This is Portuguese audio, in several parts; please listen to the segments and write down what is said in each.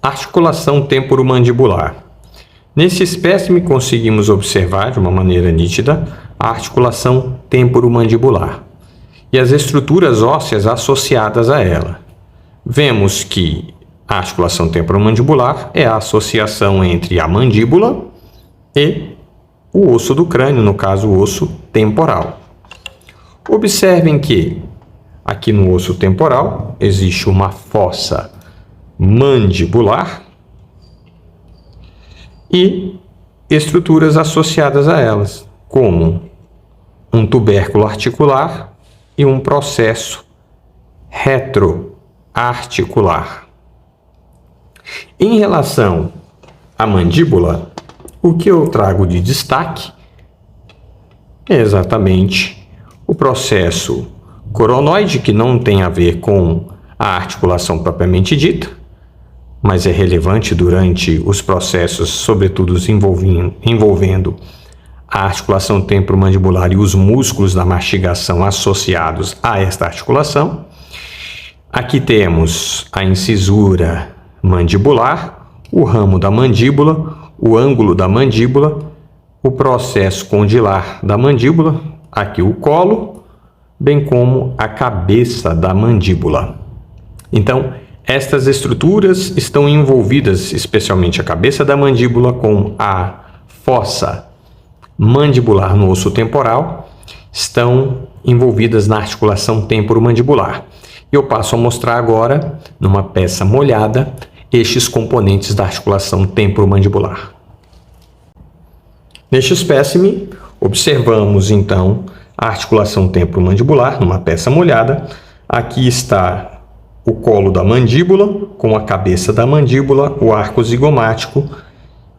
Articulação temporomandibular. Nesse espécime conseguimos observar de uma maneira nítida a articulação temporomandibular e as estruturas ósseas associadas a ela. Vemos que a articulação temporomandibular é a associação entre a mandíbula e o osso do crânio, no caso o osso temporal. Observem que aqui no osso temporal existe uma fossa mandibular e estruturas associadas a elas, como um tubérculo articular e um processo retroarticular. Em relação à mandíbula, o que eu trago de destaque é exatamente o processo coronoide, que não tem a ver com a articulação propriamente dita, mas é relevante durante os processos, sobretudo envolvendo a articulação temporomandibular e os músculos da mastigação associados a esta articulação. Aqui temos a incisura mandibular, o ramo da mandíbula, o ângulo da mandíbula, o processo condilar da mandíbula, aqui o colo, bem como a cabeça da mandíbula. Então, estas estruturas estão envolvidas, especialmente a cabeça da mandíbula, com a fossa mandibular no osso temporal, estão envolvidas na articulação temporomandibular. Eu passo a mostrar agora, numa peça molhada, estes componentes da articulação temporomandibular. Neste espécime, observamos então a articulação temporomandibular numa peça molhada. Aqui está o colo da mandíbula, com a cabeça da mandíbula, o arco zigomático,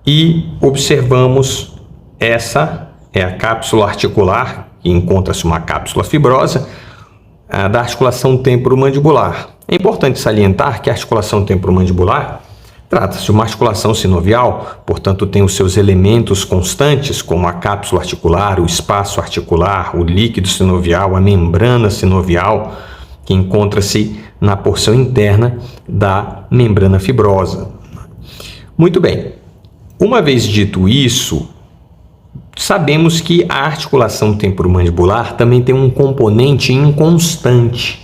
e observamos essa é a cápsula articular, que encontra-se uma cápsula fibrosa, da articulação temporomandibular. É importante salientar que a articulação temporomandibular trata-se de uma articulação sinovial, portanto tem os seus elementos constantes, como a cápsula articular, o espaço articular, o líquido sinovial, a membrana sinovial, que encontra-se na porção interna da membrana fibrosa. Muito bem, uma vez dito isso, sabemos que a articulação temporomandibular também tem um componente inconstante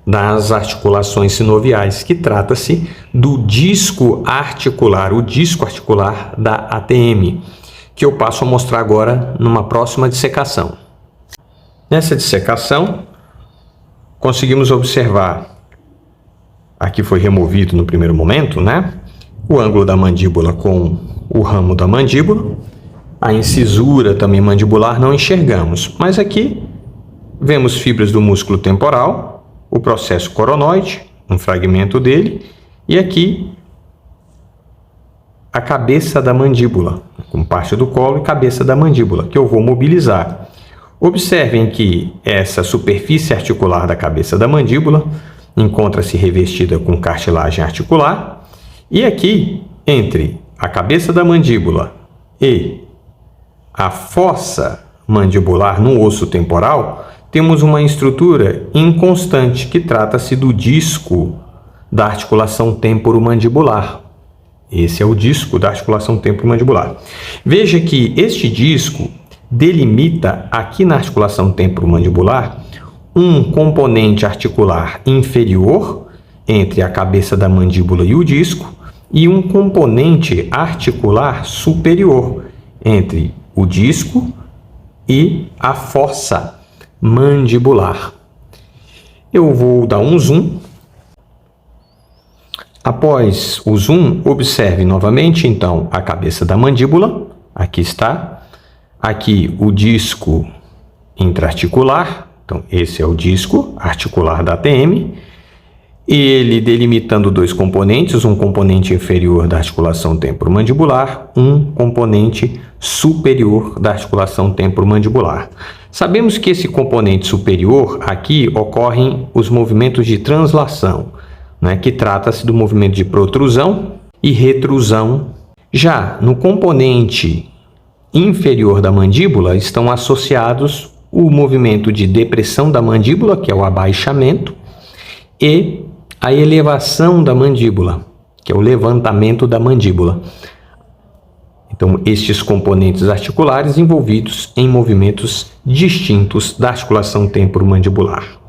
das articulações sinoviais, que trata-se do disco articular, o disco articular da ATM, que eu passo a mostrar agora numa próxima dissecação. Nessa dissecação, conseguimos observar, aqui foi removido no primeiro momento, né? O ângulo da mandíbula com o ramo da mandíbula, a incisura também mandibular não enxergamos, mas aqui vemos fibras do músculo temporal, o processo coronoide, um fragmento dele, e aqui a cabeça da mandíbula, com parte do colo e cabeça da mandíbula, que eu vou mobilizar. Observem que essa superfície articular da cabeça da mandíbula encontra-se revestida com cartilagem articular, e aqui, entre a cabeça da mandíbula e a fossa mandibular no osso temporal, temos uma estrutura inconstante que trata-se do disco da articulação temporomandibular. Esse é o disco da articulação temporomandibular. Veja que este disco delimita aqui na articulação temporomandibular um componente articular inferior entre a cabeça da mandíbula e o disco e um componente articular superior entre o disco e a fossa mandibular. Eu vou dar um zoom. Após o zoom, observe novamente então a cabeça da mandíbula. Aqui está. Aqui o disco intraarticular. Então esse é o disco articular da ATM. Ele delimitando dois componentes, um componente inferior da articulação temporomandibular, um componente superior da articulação temporomandibular. Sabemos que esse componente superior, aqui ocorrem os movimentos de translação, né, que trata-se do movimento de protrusão e retrusão. Já no componente inferior da mandíbula estão associados o movimento de depressão da mandíbula, que é o abaixamento, e a elevação da mandíbula, que é o levantamento da mandíbula. Então, estes componentes articulares envolvidos em movimentos distintos da articulação temporomandibular.